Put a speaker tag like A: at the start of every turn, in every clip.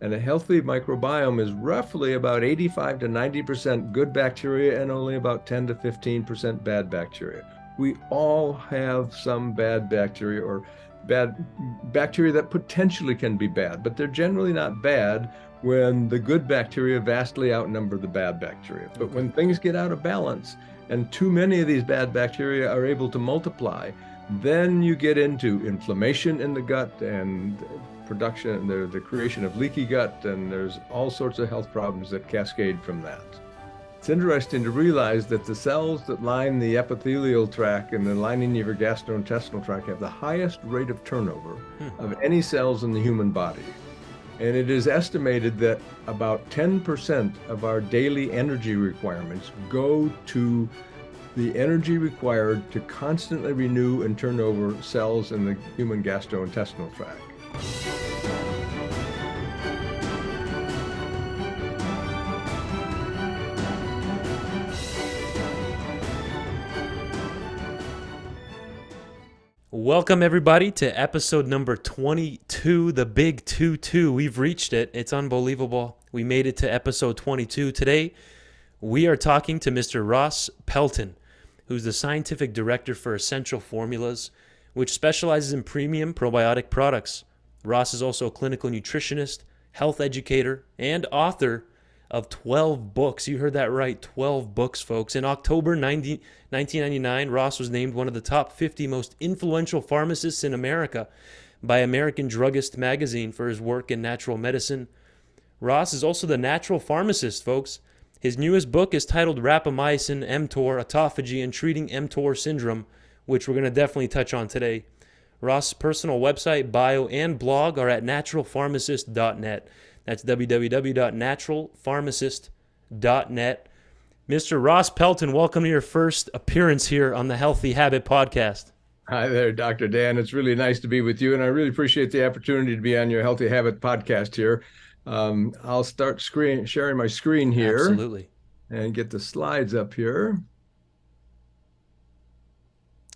A: And a healthy microbiome is roughly about 85 to 90% good bacteria and only about 10 to 15% bad bacteria. We all have some bad bacteria or bad bacteria that potentially can be bad, but they're generally not bad when the good bacteria vastly outnumber the bad bacteria. But when things get out of balance and too many of these bad bacteria are able to multiply, then you get into inflammation in the gut and production, the creation of leaky gut, and there's all sorts of health problems that cascade from that. It's interesting to realize that the cells that line the epithelial tract and the lining of your gastrointestinal tract have the highest rate of turnover of any cells in the human body. And it is estimated that about 10% of our daily energy requirements go to the energy required to constantly renew and turn over cells in the human gastrointestinal tract.
B: Welcome everybody to episode number 22, the big 2-2. We've reached it. It's unbelievable. We made it to episode 22. Today, we are talking to Mr. Ross Pelton, who's the scientific director for Essential Formulas, which specializes in premium probiotic products. Ross is also a clinical nutritionist, health educator, and author of 12 books. You heard that right, 12 books, folks. In October 1999, Ross was named one of the top 50 most influential pharmacists in America by American Druggist magazine for his work in natural medicine. Ross is also the natural pharmacist, folks. His newest book is titled Rapamycin, mTOR, Autophagy, and Treating mTOR Syndrome, which we're going to definitely touch on today. Ross' personal website, bio, and blog are at naturalpharmacist.net. That's www.naturalpharmacist.net. Mr. Ross Pelton, welcome to your first appearance here on the Healthy Habit Podcast.
A: Hi there, Dr. Dan. It's really nice to be with you, and I really appreciate the opportunity to be on your Healthy Habit Podcast here. I'll start sharing my screen here.
B: Absolutely.
A: And get the slides up here.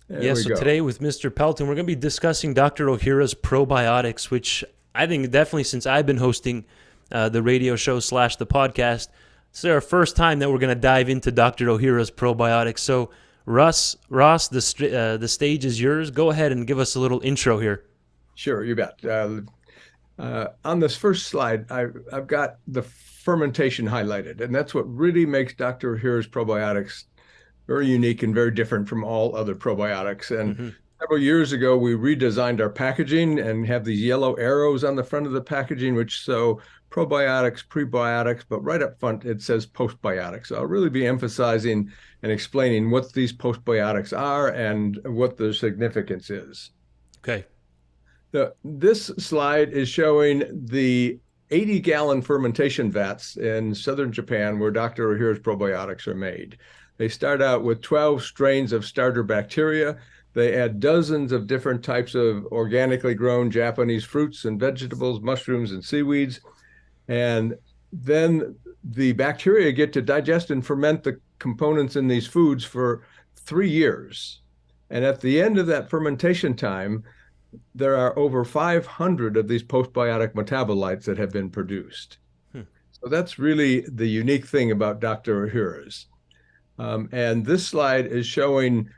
B: So today with Mr. Pelton, we're going to be discussing Dr. Ohhira's Probiotics, which I think definitely since I've been hosting the radio show / the podcast, it's our first time that we're going to dive into Dr. Ohhira's Probiotics. So Ross, the stage is yours. Go ahead and give us a little intro here.
A: Sure, you bet. On this first slide, I've got the fermentation highlighted, and that's what really makes Dr. Ohhira's Probiotics very unique and very different from all other probiotics. And several years ago, we redesigned our packaging and have these yellow arrows on the front of the packaging, which show probiotics, prebiotics, but right up front, it says postbiotics. So I'll really be emphasizing and explaining what these postbiotics are and what their significance is.
B: Okay.
A: This slide is showing the 80-gallon fermentation vats in southern Japan where Dr. Ohhira's probiotics are made. They start out with 12 strains of starter bacteria. They add dozens of different types of organically grown Japanese fruits and vegetables, mushrooms and seaweeds. And then the bacteria get to digest and ferment the components in these foods for 3 years. And at the end of that fermentation time, there are over 500 of these postbiotic metabolites that have been produced. So that's really the unique thing about Dr. Ohhira's. And this slide is showing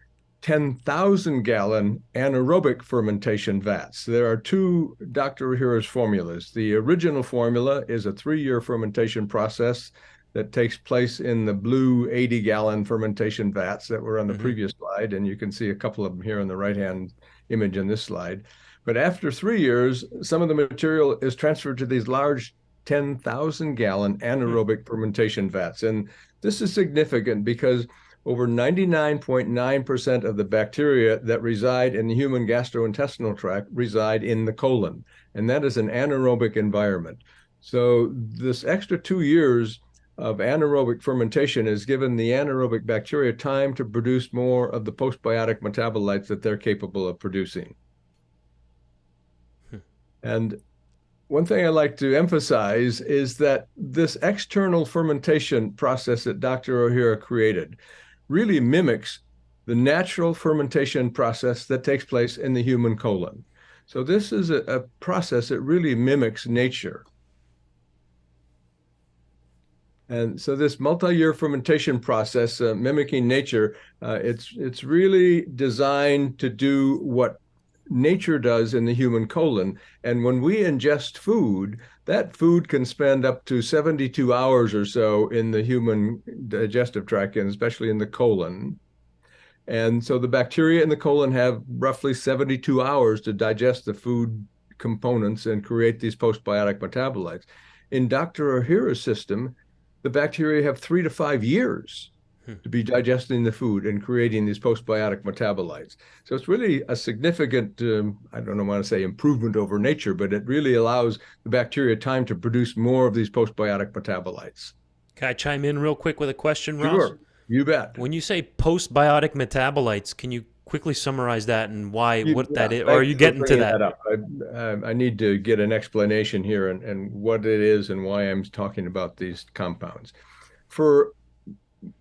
A: 10,000-gallon anaerobic fermentation vats. There are two Dr. Ohhira's formulas. The original formula is a 3-year fermentation process that takes place in the blue 80-gallon fermentation vats that were on the previous slide, and you can see a couple of them here on the right-hand image in this slide. But after 3 years, some of the material is transferred to these large 10,000-gallon anaerobic fermentation vats. And this is significant because over 99.9% of the bacteria that reside in the human gastrointestinal tract reside in the colon, and that is an anaerobic environment. So this extra 2 years of anaerobic fermentation has given the anaerobic bacteria time to produce more of the postbiotic metabolites that they're capable of producing. And one thing I like to emphasize is that this external fermentation process that Dr. Ohhira created really mimics the natural fermentation process that takes place in the human colon. So this is a process that really mimics nature. And so this multi-year fermentation process, mimicking nature, it's really designed to do what nature does in the human colon. And when we ingest food, that food can spend up to 72 hours or so in the human digestive tract, and especially in the colon. And so the bacteria in the colon have roughly 72 hours to digest the food components and create these postbiotic metabolites. In Dr. Ohhira's system, the bacteria have 3 to 5 years to be digesting the food and creating these postbiotic metabolites. So it's really a significant, I don't want to say improvement over nature, but it really allows the bacteria time to produce more of these postbiotic metabolites.
B: Can I chime in real quick with a question, Ross?
A: Sure, you bet.
B: When you say postbiotic metabolites, can you quickly summarize that and why, what that is? Or are
A: Thank
B: you
A: you for
B: getting to
A: bringing that
B: that?
A: up. I need to get an explanation here and what it is and why I'm talking about these compounds. For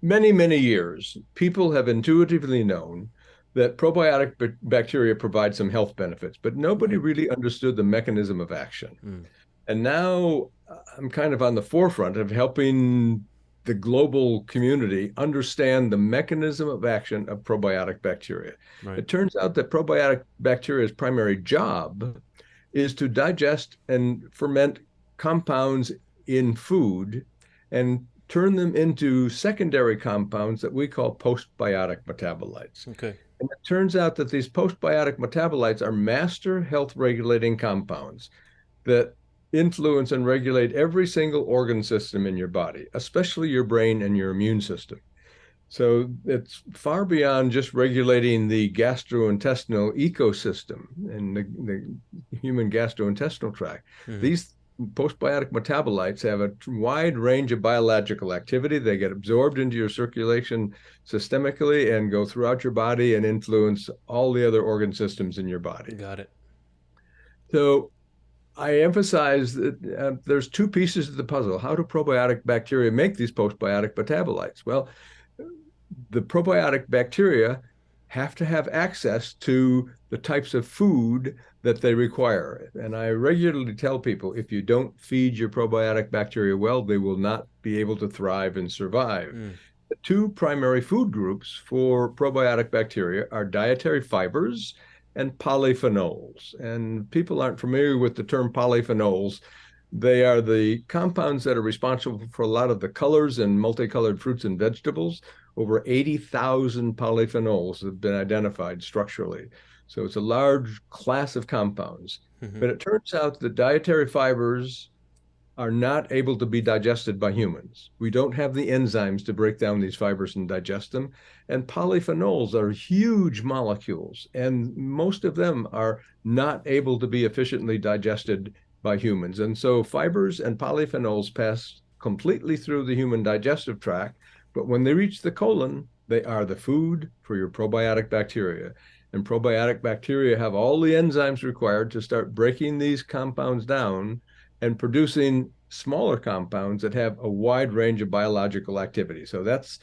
A: many, many years, people have intuitively known that probiotic bacteria provide some health benefits, but nobody
B: Right.
A: really understood the mechanism of action.
B: Mm.
A: And now I'm kind of on the forefront of helping the global community understand the mechanism of action of probiotic bacteria.
B: Right.
A: It turns out that probiotic bacteria's primary job is to digest and ferment compounds in food and turn them into secondary compounds that we call postbiotic metabolites.
B: Okay.
A: And it turns out that these postbiotic metabolites are master health regulating compounds that influence and regulate every single organ system in your body, especially your brain and your immune system. So it's far beyond just regulating the gastrointestinal ecosystem and the human gastrointestinal tract.
B: Mm-hmm.
A: These postbiotic metabolites have a wide range of biological activity. They get absorbed into your circulation systemically and go throughout your body and influence all the other organ systems in your body.
B: Got it.
A: So I emphasize that there's two pieces of the puzzle. How do probiotic bacteria make these postbiotic metabolites? Well, the probiotic bacteria have to have access to the types of food that they require. And I regularly tell people, if you don't feed your probiotic bacteria well, they will not be able to thrive and survive.
B: Mm.
A: The two primary food groups for probiotic bacteria are dietary fibers and polyphenols. And people aren't familiar with the term polyphenols. They are the compounds that are responsible for a lot of the colors in multicolored fruits and vegetables. Over 80,000 polyphenols have been identified structurally. So it's a large class of compounds.
B: Mm-hmm.
A: But it turns out that dietary fibers are not able to be digested by humans. We don't have the enzymes to break down these fibers and digest them. And polyphenols are huge molecules, and most of them are not able to be efficiently digested by humans. And so fibers and polyphenols pass completely through the human digestive tract, but when they reach the colon, they are the food for your probiotic bacteria. And probiotic bacteria have all the enzymes required to start breaking these compounds down and producing smaller compounds that have a wide range of biological activity. So that's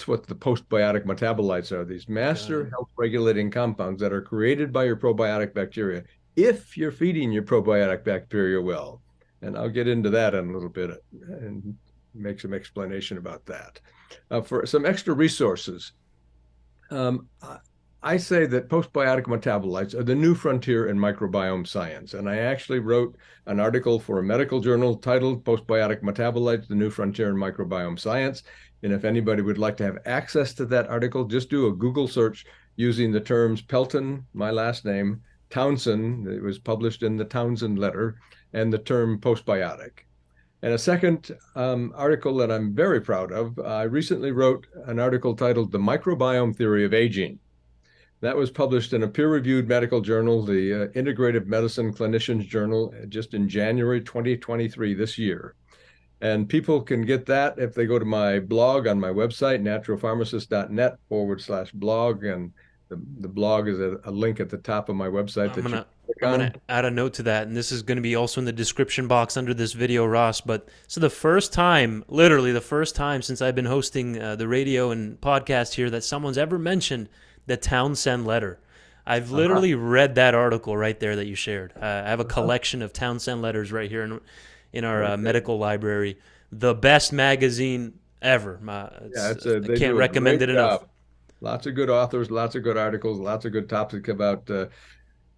A: what the postbiotic metabolites are, these master health regulating compounds that are created by your probiotic bacteria if you're feeding your probiotic bacteria well. And I'll get into that in a little bit and make some explanation about that. For some extra resources, I say that postbiotic metabolites are the new frontier in microbiome science. And I actually wrote an article for a medical journal titled Postbiotic Metabolites, the New Frontier in Microbiome Science. And if anybody would like to have access to that article, just do a Google search using the terms Pelton, my last name, Townsend, it was published in the Townsend letter, and the term postbiotic. And a second article that I'm very proud of, I recently wrote an article titled The Microbiome Theory of Aging. That was published in a peer-reviewed medical journal, the Integrative Medicine Clinicians Journal, just in January 2023 this year. And people can get that if they go to my blog on my website, naturalpharmacist.net/blog. And the blog is a link at the top of my website that you click
B: I'm
A: on.
B: gonna add a note to that, and this is gonna be also in the description box under this video, Ross. But so the first time, literally the first time since I've been hosting the radio and podcast here, that someone's ever mentioned the Townsend letter. I've literally read that article right there that you shared. I have a collection of Townsend letters right here in our
A: Okay.
B: medical library. The best magazine ever.
A: Yeah,
B: I
A: they
B: can't
A: do a
B: recommend
A: great
B: it enough.
A: job. Lots of good authors, lots of good articles, lots of good topics about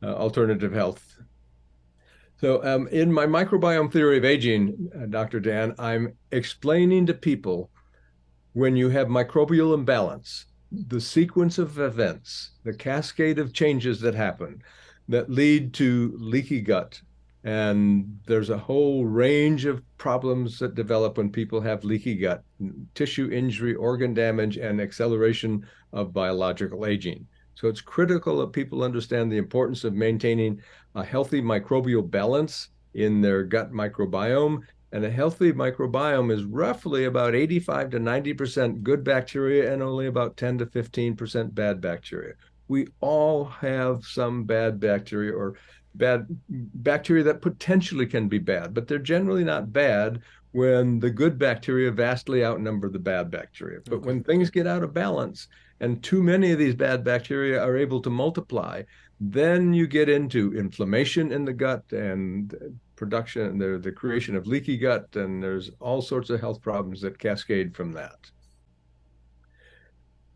A: alternative health. So, in my microbiome theory of aging, Dr. Dan, I'm explaining to people when you have microbial imbalance, the sequence of events, the cascade of changes that happen that lead to leaky gut. And there's a whole range of problems that develop when people have leaky gut, tissue injury, organ damage, and acceleration of biological aging. So it's critical that people understand the importance of maintaining a healthy microbial balance in their gut microbiome. And a healthy microbiome is roughly about 85 to 90% good bacteria and only about 10 to 15% bad bacteria. We all have some bad bacteria or bad bacteria that potentially can be bad, but they're generally not bad when the good bacteria vastly outnumber the bad bacteria. But
B: Okay.
A: when things get out of balance and too many of these bad bacteria are able to multiply, then you get into inflammation in the gut and production, the creation of leaky gut, and there's all sorts of health problems that cascade from that.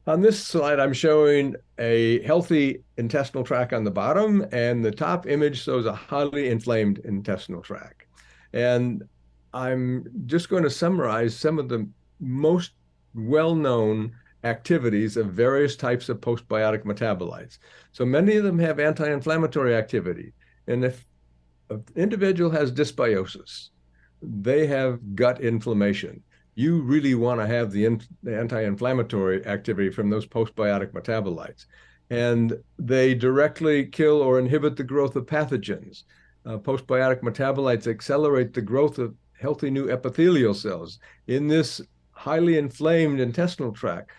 A: On this slide, I'm showing a healthy intestinal tract on the bottom, and the top image shows a highly inflamed intestinal tract. And I'm just going to summarize some of the most well-known activities of various types of postbiotic metabolites. So many of them have anti-inflammatory activity. And if an individual has dysbiosis, they have gut inflammation. You really want to have the anti-inflammatory activity from those postbiotic metabolites. And they directly kill or inhibit the growth of pathogens. Postbiotic metabolites accelerate the growth of healthy new epithelial cells. In this highly inflamed intestinal tract,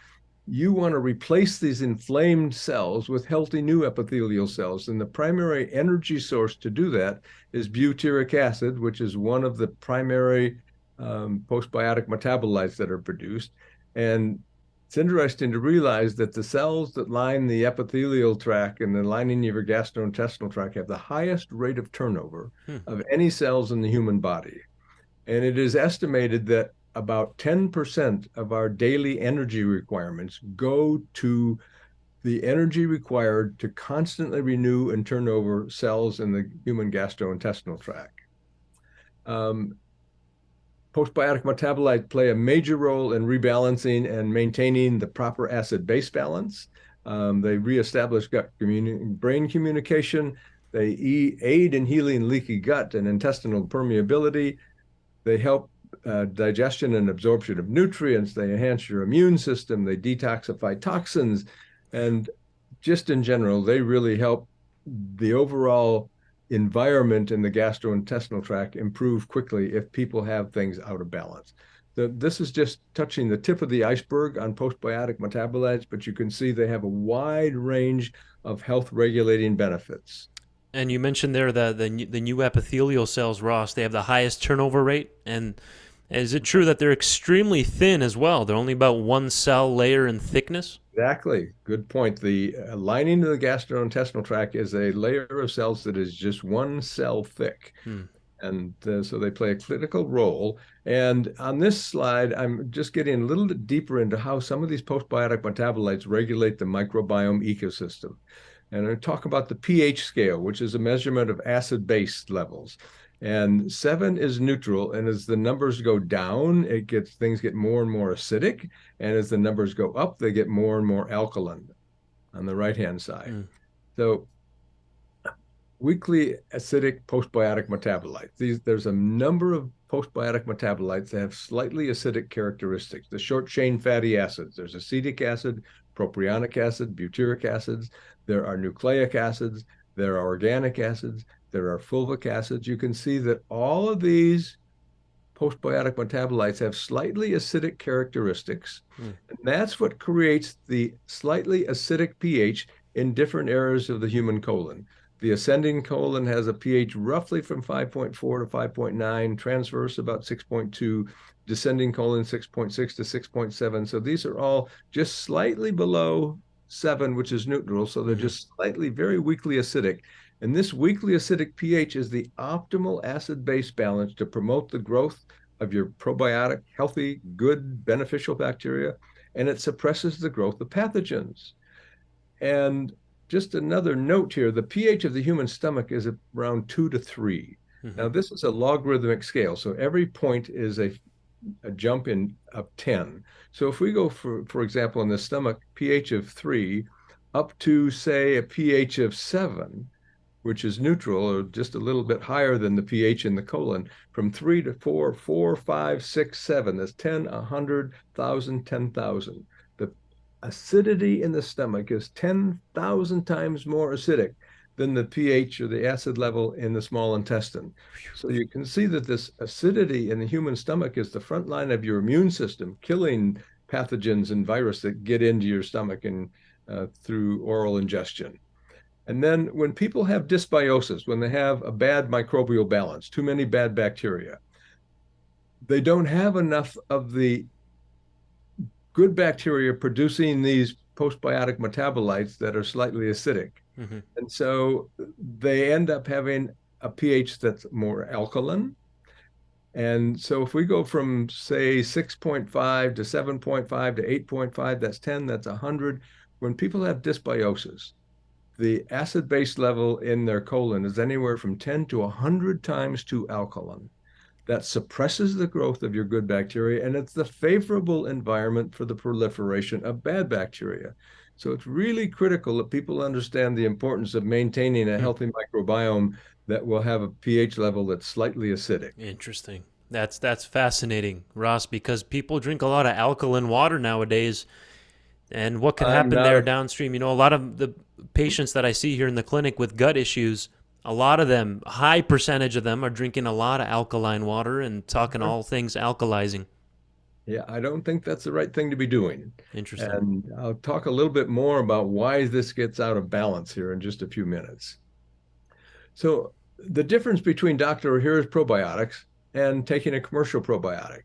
A: you want to replace these inflamed cells with healthy new epithelial cells. And the primary energy source to do that is butyric acid, which is one of the primary postbiotic metabolites that are produced. And it's interesting to realize that the cells that line the epithelial tract and the lining of your gastrointestinal tract have the highest rate of turnover of any cells in the human body. And it is estimated that about 10% of our daily energy requirements go to the energy required to constantly renew and turn over cells in the human gastrointestinal tract. Postbiotic metabolites play a major role in rebalancing and maintaining the proper acid-base balance. They reestablish brain communication. They aid in healing leaky gut and intestinal permeability. They help digestion and absorption of nutrients. They enhance your immune system. They detoxify toxins. And just in general, they really help the overall environment in the gastrointestinal tract improve quickly if people have things out of balance. This is just touching the tip of the iceberg on postbiotic metabolites, but you can see they have a wide range of health regulating benefits.
B: And you mentioned there the new epithelial cells, Ross. They have the highest turnover rate. And is it true that they're extremely thin as well? They're only about one cell layer in thickness.
A: Exactly. Good point. The lining of the gastrointestinal tract is a layer of cells that is just one cell thick. And so they play a critical role. And on this slide, I'm just getting a little bit deeper into how some of these postbiotic metabolites regulate the microbiome ecosystem. And I talk about the pH scale, which is a measurement of acid-base levels. And 7 is neutral, and as the numbers go down, things get more and more acidic, and as the numbers go up, they get more and more alkaline on the right-hand side. So weakly acidic postbiotic metabolites. There's a number of postbiotic metabolites that have slightly acidic characteristics. The short chain fatty acids, there's acetic acid, propionic acid, butyric acids, there are nucleic acids, there are organic acids, there are fulvic acids. You can see that all of these postbiotic metabolites have slightly acidic characteristics. And that's what creates the slightly acidic pH in different areas of the human colon. The ascending colon has a pH roughly from 5.4 to 5.9, transverse about 6.2, descending colon 6.6 to 6.7. So these are all just slightly below 7, which is neutral. So they're just slightly, very weakly acidic. And this weakly acidic pH is the optimal acid-base balance to promote the growth of your probiotic, healthy, good, beneficial bacteria, and it suppresses the growth of pathogens. And just another note here, the pH of the human stomach is around 2 to 3.
B: Mm-hmm.
A: Now, this is a logarithmic scale, so every point is a jump in of 10. So if we go, for example, in the stomach, pH of 3 up to, say, a pH of 7, which is neutral or just a little bit higher than the pH in the colon, from 3 to 4, 4, 5, 6, 7, that's 10, 100, 1,000, 10,000. The acidity in the stomach is 10,000 times more acidic than the pH or the acid level in the small intestine. So you can see that this acidity in the human stomach is the front line of your immune system, killing pathogens and virus that get into your stomach and through oral ingestion. And then when people have dysbiosis, when they have a bad microbial balance, too many bad bacteria, they don't have enough of the good bacteria producing these postbiotic metabolites that are slightly acidic.
B: Mm-hmm.
A: And so they end up having a pH that's more alkaline. And so if we go from, say, 6.5 to 7.5 to 8.5, that's 10, that's 100. When people have dysbiosis, the acid base level in their colon is anywhere from 10 to 100 times too alkaline. That suppresses the growth of your good bacteria, and it's the favorable environment for the proliferation of bad bacteria. So it's really critical that people understand the importance of maintaining a healthy microbiome that will have a pH level that's slightly acidic.
B: Interesting. That's fascinating, Ross, because people drink a lot of alkaline water nowadays. And what could
A: I'm
B: happen
A: not
B: there
A: a
B: downstream? A lot of the patients that I see here in the clinic with gut issues, a lot of them, high percentage of them, are drinking a lot of alkaline water and talking all things alkalizing.
A: Yeah, I don't think that's the right thing to be doing.
B: Interesting.
A: And I'll talk a little bit more about why this gets out of balance here in just a few minutes. So the difference between Dr. Ohhira's probiotics and taking a commercial probiotic.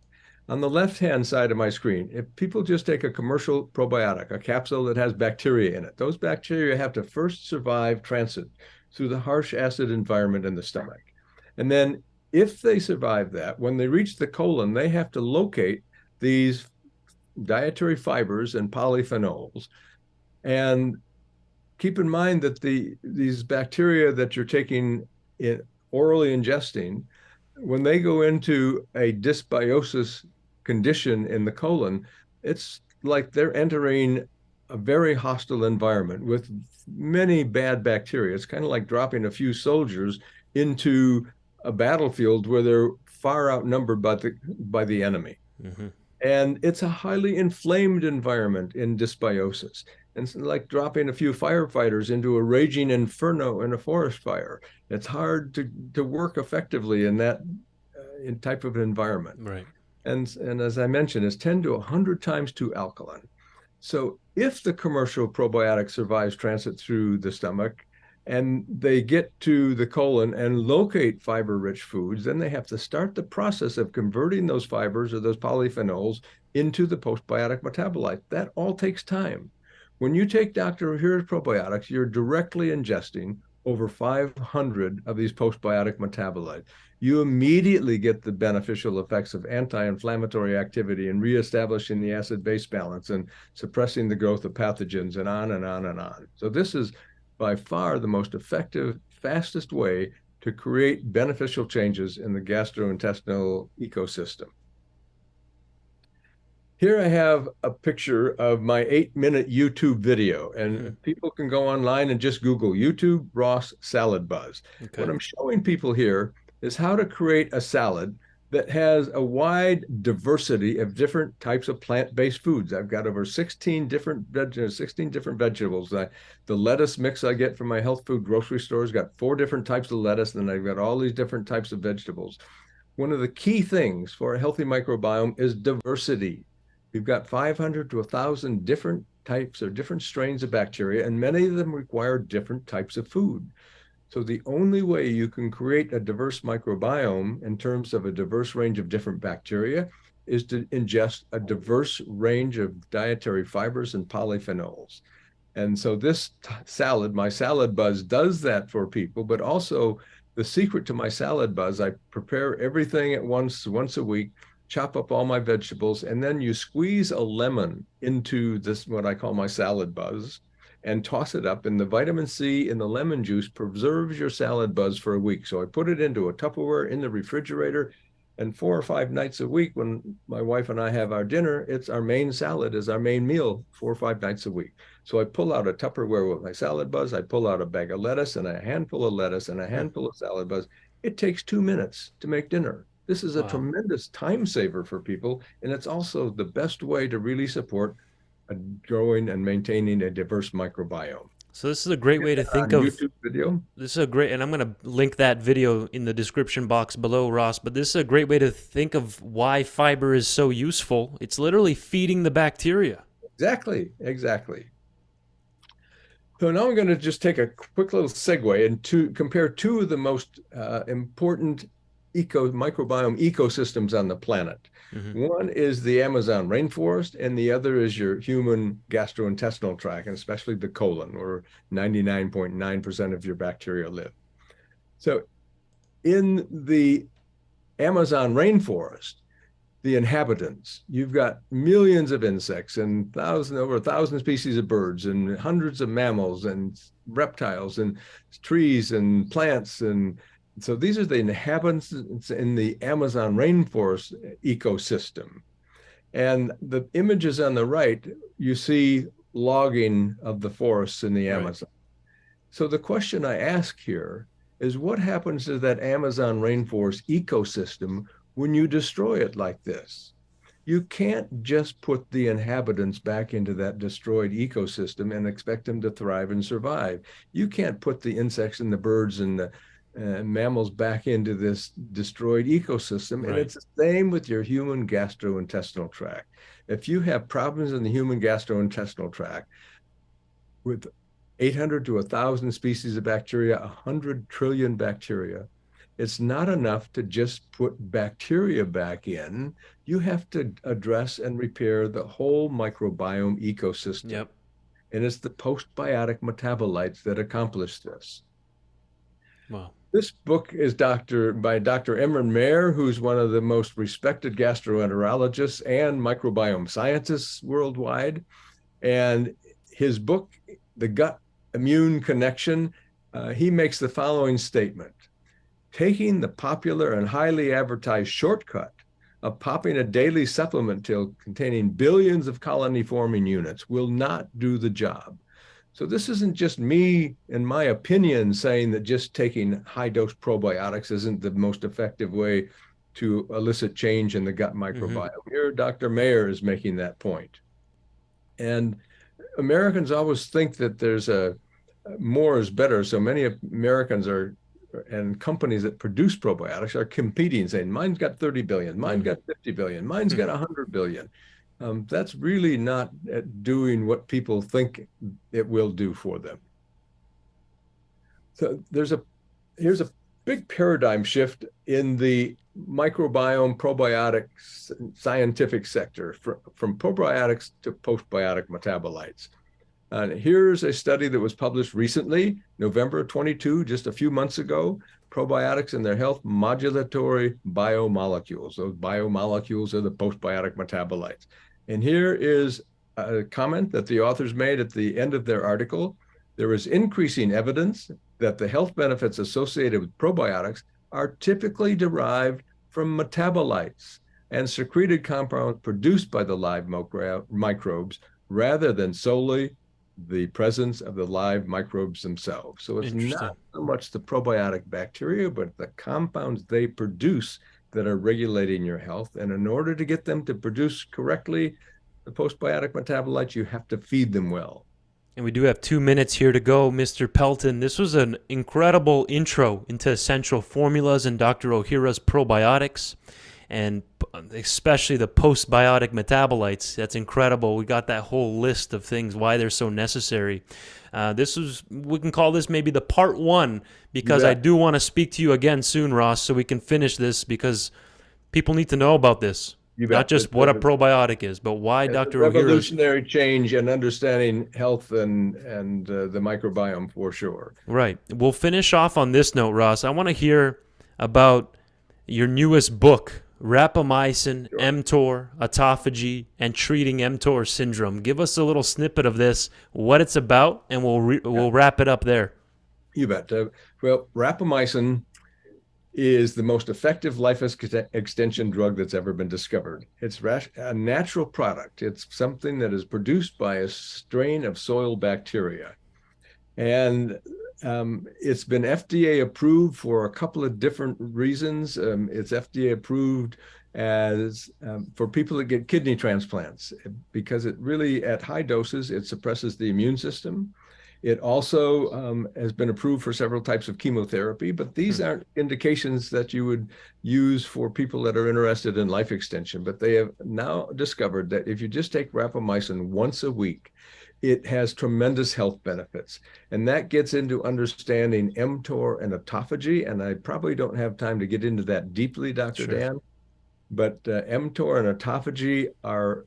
A: On the left-hand side of my screen, if people just take a commercial probiotic, a capsule that has bacteria in it, those bacteria have to first survive transit through the harsh acid environment in the stomach. And then if they survive that, when they reach the colon, they have to locate these dietary fibers and polyphenols. And keep in mind that these bacteria that you're taking in orally ingesting, when they go into a dysbiosis condition in the colon, it's like they're entering a very hostile environment with many bad bacteria. It's kind of like dropping a few soldiers into a battlefield where they're far outnumbered by the enemy.
B: Mm-hmm.
A: And it's a highly inflamed environment in dysbiosis. And it's like dropping a few firefighters into a raging inferno in a forest fire. It's hard to work effectively in that in type of environment.
B: Right.
A: And as I mentioned, it's 10 to 100 times too alkaline. So if the commercial probiotic survives transit through the stomach and they get to the colon and locate fiber-rich foods, then they have to start the process of converting those fibers or those polyphenols into the postbiotic metabolite. That all takes time. When you take Dr. Ohhira's probiotics, you're directly ingesting over 500 of these postbiotic metabolites. You immediately get the beneficial effects of anti-inflammatory activity and reestablishing the acid-base balance and suppressing the growth of pathogens and on and on and on. So this is by far the most effective, fastest way to create beneficial changes in the gastrointestinal ecosystem. Here I have a picture of my 8-minute YouTube video, and people can go online and just Google YouTube Ross salad buzz.
B: Okay.
A: What I'm showing people here is how to create a salad that has a wide diversity of different types of plant-based foods. I've got over 16 different vegetables. The lettuce mix I get from my health food grocery store has got 4 different types of lettuce, and I've got all these different types of vegetables. One of the key things for a healthy microbiome is diversity. We've got 500 to 1,000 different types or different strains of bacteria, and many of them require different types of food. So the only way you can create a diverse microbiome in terms of a diverse range of different bacteria is to ingest a diverse range of dietary fibers and polyphenols. And so this salad, my salad buzz, does that for people. But also the secret to my salad buzz, I prepare everything at once a week, chop up all my vegetables, and then you squeeze a lemon into this, what I call my salad buzz, and toss it up. And the vitamin C in the lemon juice preserves your salad buzz for a week. So I put it into a Tupperware in the refrigerator. And 4 or 5 nights a week, when my wife and I have our dinner, it's our main salad is our main meal 4 or 5 nights a week. So I pull out a Tupperware with my salad buzz. I pull out a bag of lettuce and a handful of lettuce and a handful of salad buzz. It takes 2 minutes to make dinner. This is a
B: Wow.
A: tremendous time saver for people. And it's also the best way to really support a growing and maintaining a diverse microbiome.
B: So this is a great way to think
A: On
B: of
A: YouTube video.
B: this is a great, and I'm going to link that video in the description box below, Ross, but this is a great way to think of why fiber is so useful. It's literally feeding the bacteria.
A: Exactly, exactly. So now I'm going to just take a quick little segue and to compare two of the most important microbiome ecosystems on the planet.
B: Mm-hmm.
A: One is the Amazon rainforest, and the other is your human gastrointestinal tract, and especially the colon, where 99.9% of your bacteria live. So in the Amazon rainforest, the inhabitants, you've got millions of insects and over 1,000 species of birds and hundreds of mammals and reptiles and trees and plants. And so these are the inhabitants in the Amazon rainforest ecosystem. And the images on the right, you see logging of the forests in the Amazon. Right. So the question I ask here is, what happens to that Amazon rainforest ecosystem when you destroy it like this? You can't just put the inhabitants back into that destroyed ecosystem and expect them to thrive and survive. You can't put the insects and the birds and the mammals back into this destroyed ecosystem. Right. And it's the same with your human gastrointestinal tract. If you have problems in the human gastrointestinal tract with 800 to 1,000 species of bacteria, 100 trillion bacteria, it's not enough to just put bacteria back in. You have to address and repair the whole microbiome ecosystem.
B: Yep.
A: And it's the postbiotic metabolites that accomplish this.
B: Wow.
A: This book is by Dr. Emeran, who's one of the most respected gastroenterologists and microbiome scientists worldwide. And his book, The Gut Immune Connection, he makes the following statement. Taking the popular and highly advertised shortcut of popping a daily supplement pill containing billions of colony-forming units will not do the job. So this isn't just me, in my opinion, saying that just taking high-dose probiotics isn't the most effective way to elicit change in the gut microbiome. Mm-hmm. Here, Dr. Mayer is making that point. And Americans always think that there's more is better. So many Americans and companies that produce probiotics are competing, saying, mine's got 30 billion, mine got 50 billion, mine's got 100 billion. That's really not doing what people think it will do for them. So here's a big paradigm shift in the microbiome probiotics scientific sector from probiotics to postbiotic metabolites. And here's a study that was published recently, November 22, just a few months ago, probiotics and their health modulatory biomolecules. Those biomolecules are the postbiotic metabolites. And here is a comment that the authors made at the end of their article. There is increasing evidence that the health benefits associated with probiotics are typically derived from metabolites and secreted compounds produced by the live microbes rather than solely the presence of the live microbes themselves. So it's not so much the probiotic bacteria, but the compounds they produce that are regulating your health. And in order to get them to produce correctly the postbiotic metabolites, you have to feed them well.
B: And we do have 2 minutes here to go, Mr. Pelton. This was an incredible intro into essential formulas in Dr. Ohhira's probiotics, and especially the postbiotic metabolites. That's incredible. We got that whole list of things, why they're so necessary. We can call this maybe the part 1, because I do want to speak to you again soon, Ross, so we can finish this, because people need to know about this.
A: You
B: Not
A: bet.
B: just what a probiotic is, but why
A: It's a
B: Dr. Ohhira's.
A: revolutionary change in understanding health and the microbiome for sure.
B: Right. We'll finish off on this note, Ross. I want to hear about your newest book, Rapamycin,
A: Sure.
B: mTOR, Autophagy, and Treating mTOR Syndrome. Give us a little snippet of this, what it's about, and we'll wrap it up there.
A: You bet. Well, rapamycin is the most effective life extension drug that's ever been discovered. It's a natural product. It's something that is produced by a strain of soil bacteria. And it's been FDA approved for a couple of different reasons. It's FDA approved as for people that get kidney transplants because it really, at high doses, it suppresses the immune system. It also has been approved for several types of chemotherapy, but these aren't indications that you would use for people that are interested in life extension. But they have now discovered that if you just take rapamycin once a week, it has tremendous health benefits. And that gets into understanding mTOR and autophagy. And I probably don't have time to get into that deeply, Dr.
B: Sure.
A: Dan, but mTOR and autophagy are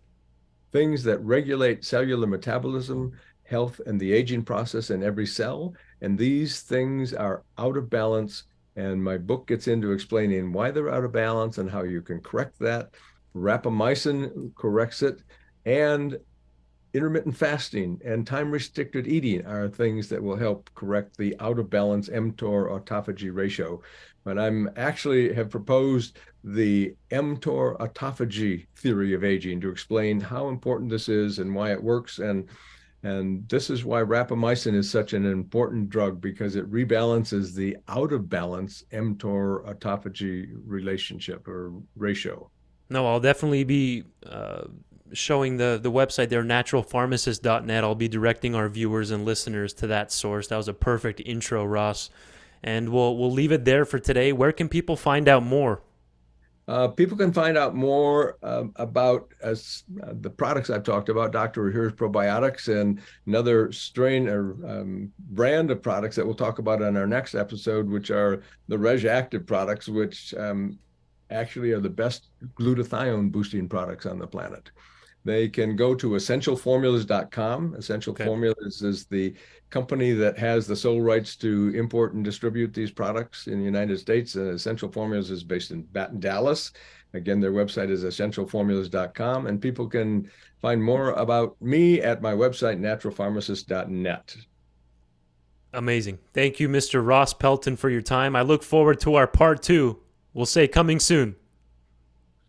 A: things that regulate cellular metabolism, health, and the aging process in every cell. And these things are out of balance. And my book gets into explaining why they're out of balance and how you can correct that. Rapamycin corrects it. And intermittent fasting and time-restricted eating are things that will help correct the out-of-balance mTOR autophagy ratio. But I'm actually have proposed the mTOR autophagy theory of aging to explain how important this is and why it works. And this is why rapamycin is such an important drug, because it rebalances the out-of-balance mTOR autophagy relationship or ratio.
B: No, I'll definitely be showing the website there, naturalpharmacist.net. I'll be directing our viewers and listeners to that source. That was a perfect intro, Ross. And we'll leave it there for today. Where can people find out more?
A: People can find out more about the products I've talked about, Dr. Ohhira's Probiotics, and another strain or brand of products that we'll talk about on our next episode, which are the Reg Active products, which actually are the best glutathione boosting products on the planet. They can go to essentialformulas.com. Essential
B: Okay.
A: Formulas is the company that has the sole rights to import and distribute these products in the United States. Essential Formulas is based in Dallas. Again, their website is essentialformulas.com, and people can find more about me at my website, naturalpharmacist.net.
B: Amazing. Thank you, Mr. Ross Pelton, for your time. I look forward to our part 2. We'll say coming soon.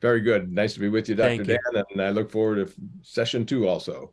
A: Very good. Nice to be with you, Dr.
B: Thank you.
A: Dan, and I look forward to session 2 also.